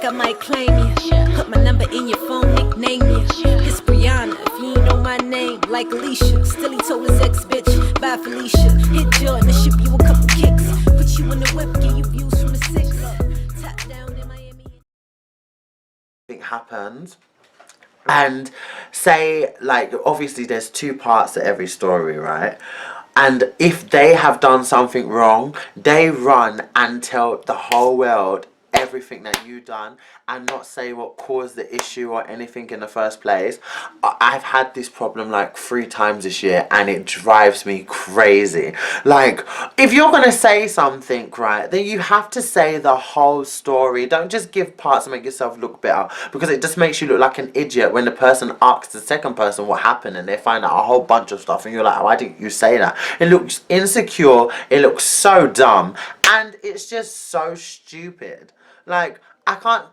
I might claim you. Put my number in your phone, nickname you. It's Brianna, if you ain't know my name, like Alicia. Still he told his ex-bitch, bye Felicia. Hit Jordan to ship you a couple kicks. Put you in the whip, give you views from the six. Top down in Miami. Happens, and say, like, obviously there's two parts to every story, right? And if they have done something wrong, they run and tell the whole world everything that you done and not say what caused the issue or anything in the first place. I've had this problem like 3 times this year and it drives me crazy. Like, if you're gonna say something, right, then you have to say the whole story. Don't just give parts to make yourself look better, because it just makes you look like an idiot when the person asks the second person what happened and they find out a whole bunch of stuff and you're like, why didn't you say that? It looks insecure, it looks so dumb, and it's just so stupid. Like, I can't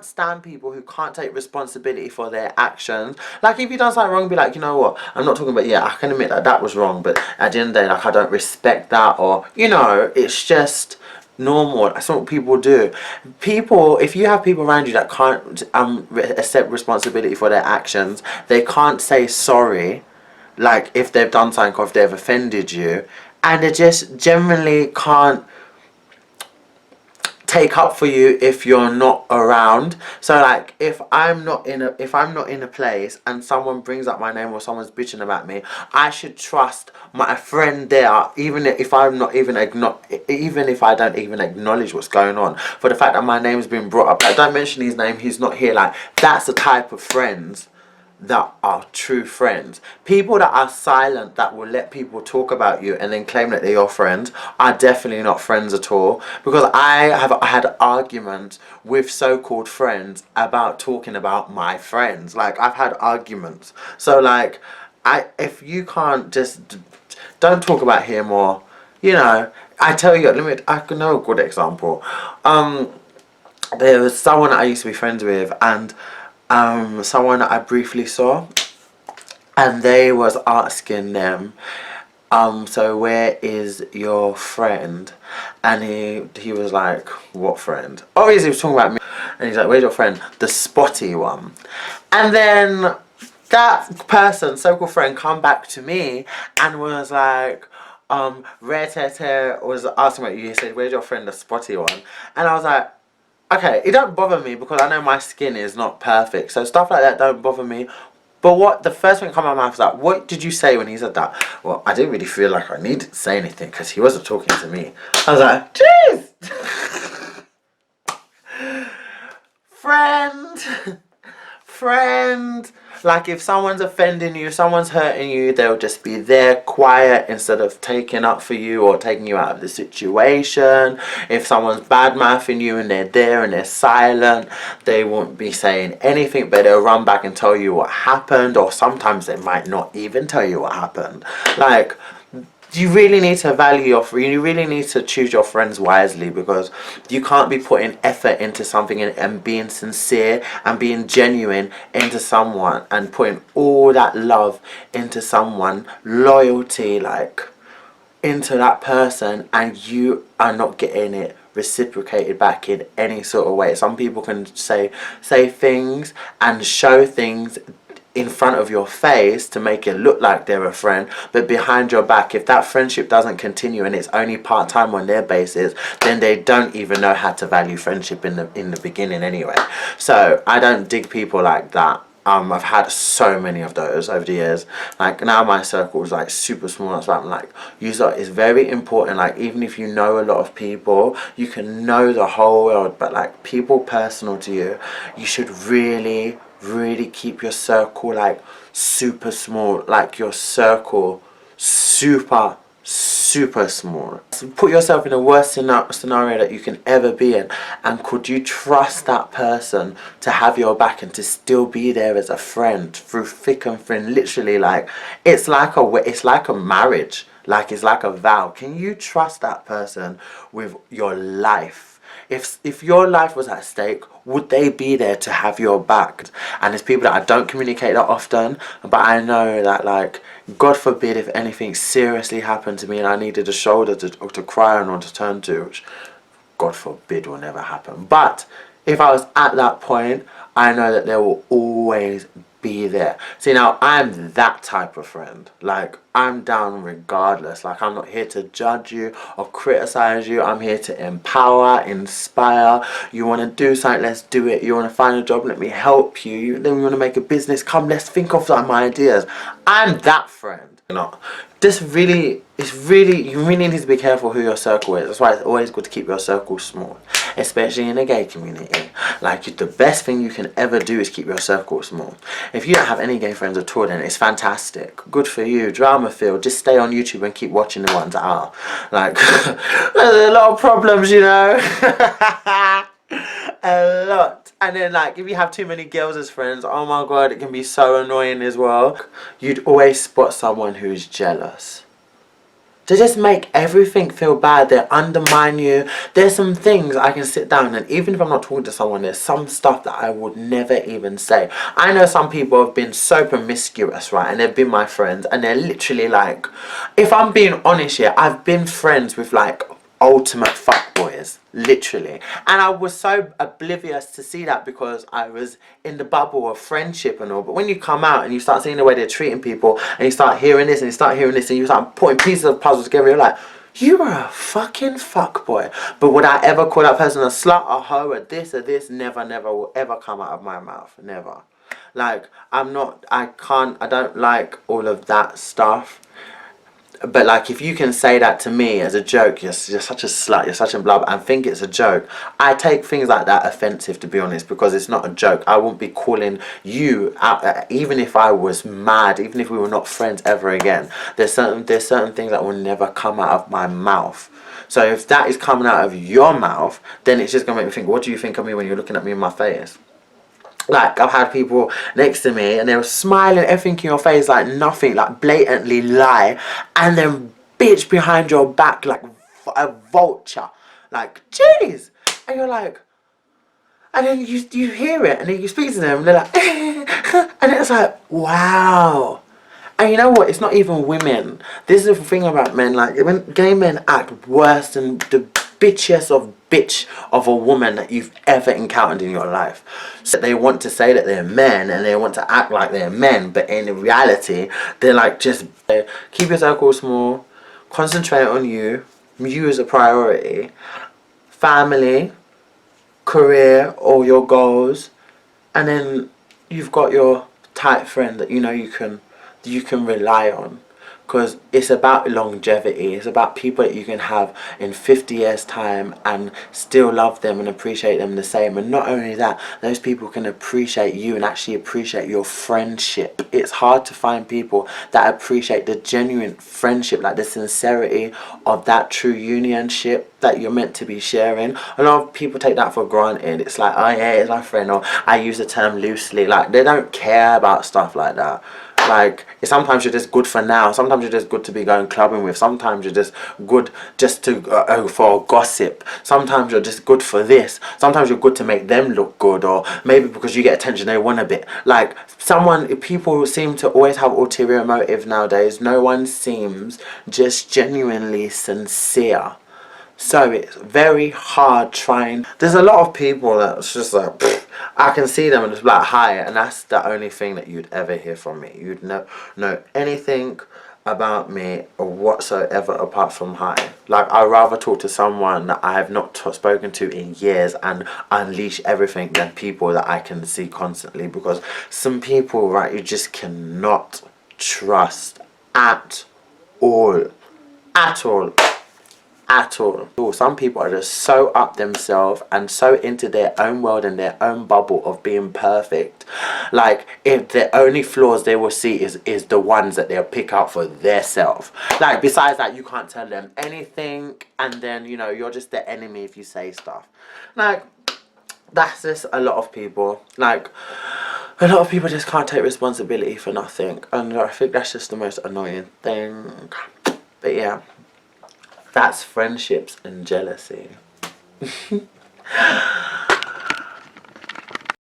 stand people who can't take responsibility for their actions. Like, if you done something wrong, be like, you know what, I'm not talking about, yeah, I can admit that that was wrong, but at the end of the day, like, I don't respect that, or, you know, it's just normal. That's what people do. People, if you have people around you that can't accept responsibility for their actions, they can't say sorry, like, if they've done something or if they've offended you, and they just generally can't take up for you if you're not around. So like, if I'm not in a place and someone brings up my name or someone's bitching about me, I should trust my friend there, even if I'm not even even if I don't even acknowledge what's going on, for the fact that my name's been brought up. Like, don't mention his name, he's not here. Like, that's the type of friends that are true friends. People that are silent, that will let people talk about you and then claim that they're your friends, are definitely not friends at all. Because I have had arguments with so-called friends about talking about my friends. Like, I've had arguments. So like, if you can't just, don't talk about him, or, you know, I tell you, I know a good example. There was someone that I used to be friends with, and someone that I briefly saw, and they was asking them, so where is your friend? And he was like, what friend? Obviously he was talking about me, and he's like, where's your friend? The spotty one. And then that person, so-called friend, come back to me and was like, Rare Tete was asking about you. He said, where's your friend, the spotty one? And I was like, okay, it don't bother me because I know my skin is not perfect, so stuff like that don't bother me. But what, the first thing that came out of my mouth was like, what did you say when he said that? Well, I didn't really feel like I needed to say anything because he wasn't talking to me. I was like, jeez! Friend! Friend! Like, if someone's offending you, someone's hurting you, they'll just be there quiet instead of taking up for you or taking you out of the situation. If someone's bad-mouthing you and they're there and they're silent, they won't be saying anything, but they'll run back and tell you what happened, or sometimes they might not even tell you what happened. Like, you really need to value you really need to choose your friends wisely, because you can't be putting effort into something and being sincere and being genuine into someone and putting all that love into someone, loyalty, like, into that person, and you are not getting it reciprocated back in any sort of way. Some people can say things and show things in front of your face to make it look like they're a friend, but behind your back, if that friendship doesn't continue and it's only part-time on their basis, then they don't even know how to value friendship in the beginning anyway. So I don't dig people like that. I've had so many of those over the years. Like, now my circle is like super small. That's why I'm like, it's very important. Like, even if you know a lot of people, you can know the whole world, but like, people personal to you, you should really keep your circle like super small. Like, your circle super small. So put yourself in the worst scenario that you can ever be in, and could you trust that person to have your back and to still be there as a friend through thick and thin? Literally, like, it's like a marriage. Like, it's like a vow. Can you trust that person with your life? If your life was at stake, would they be there to have your back? And there's people that I don't communicate that often, but I know that, like, God forbid if anything seriously happened to me and I needed a shoulder to cry on or to turn to, which God forbid will never happen. But if I was at that point, I know that they will always be there. See, now I'm that type of friend. Like, I'm down regardless. Like, I'm not here to judge you or criticize you. I'm here to empower, inspire. You want to do something, let's do it. You want to find a job, let me help you. Then we want to make a business, come, let's think of some ideas. I'm that friend. You know, this really, you really need to be careful who your circle is. That's why it's always good to keep your circle small, especially in the gay community. Like, the best thing you can ever do is keep your circle small. If you don't have any gay friends at all, then it's fantastic. Good for you. Drama field. Just stay on YouTube and keep watching the ones that are. Like, there's a lot of problems, you know. A lot. And then, like, if you have too many girls as friends, oh my god, it can be so annoying as well. You'd always spot someone who's jealous. They just make everything feel bad. They undermine you. There's some things I can sit down, and even if I'm not talking to someone, there's some stuff that I would never even say. I know some people have been so promiscuous, right, and they've been my friends, and they're literally like, if I'm being honest here, I've been friends with like ultimate fuckboys, literally, and I was so oblivious to see that because I was in the bubble of friendship and all. But when you come out and you start seeing the way they're treating people, and you start hearing this and you start hearing this, and you start putting pieces of puzzles together, you're like, you are a fucking fuckboy. But would I ever call that person a slut, a hoe, a this, or this? Never, never will ever come out of my mouth. Never. Like, I don't like all of that stuff. But like, if you can say that to me as a joke, you're such a slut, you're such a blub, and think it's a joke, I take things like that offensive, to be honest, because it's not a joke. I wouldn't be calling you out, even if I was mad, even if we were not friends ever again. There's certain things that will never come out of my mouth. So if that is coming out of your mouth, then it's just gonna make me think, what do you think of me when you're looking at me in my face? Like, I've had people next to me and they were smiling, everything in your face, like nothing, like blatantly lie, and then bitch behind your back like a vulture. Like, jeez. And you're like, and then you hear it, and then you speak to them, and they're like, and it's like, wow. And you know what? It's not even women. This is the thing about men. Like, when gay men act worse than the bitchiest of bitch of a woman that you've ever encountered in your life. So they want to say that they're men and they want to act like they're men, but in reality, they're like, just keep your circle small, concentrate on you as a priority, family, career, all your goals, and then you've got your tight friend that you know you can rely on. Because it's about longevity. It's about people that you can have in 50 years time and still love them and appreciate them the same. And not only that, those people can appreciate you and actually appreciate your friendship. It's hard to find people that appreciate the genuine friendship, like the sincerity of that true unionship that you're meant to be sharing. A lot of people take that for granted. It's like, oh yeah, it's my friend, or I use the term loosely. Like, they don't care about stuff like that. Like, sometimes you're just good for now. Sometimes you're just good to be going clubbing with. Sometimes you're just good just to for gossip. Sometimes you're just good for this. Sometimes you're good to make them look good, or maybe because you get attention they want a bit. Like, people seem to always have ulterior motive nowadays. No one seems just genuinely sincere. So it's very hard trying. There's a lot of people that's just like, pfft, I can see them and just like, hi, and that's the only thing that you'd ever hear from me. You'd know anything about me or whatsoever apart from hi. Like, I'd rather talk to someone that I have not spoken to in years and unleash everything than people that I can see constantly, because some people, right, you just cannot trust at all. At all. At all. Some people are just so up themselves and so into their own world and their own bubble of being perfect. Like, if the only flaws they will see is the ones that they'll pick out for their self. Like, besides that, you can't tell them anything, and then, you know, you're just the enemy if you say stuff. Like, that's just a lot of people. Like, a lot of people just can't take responsibility for nothing, and I think that's just the most annoying thing. But yeah, that's friendships and jealousy.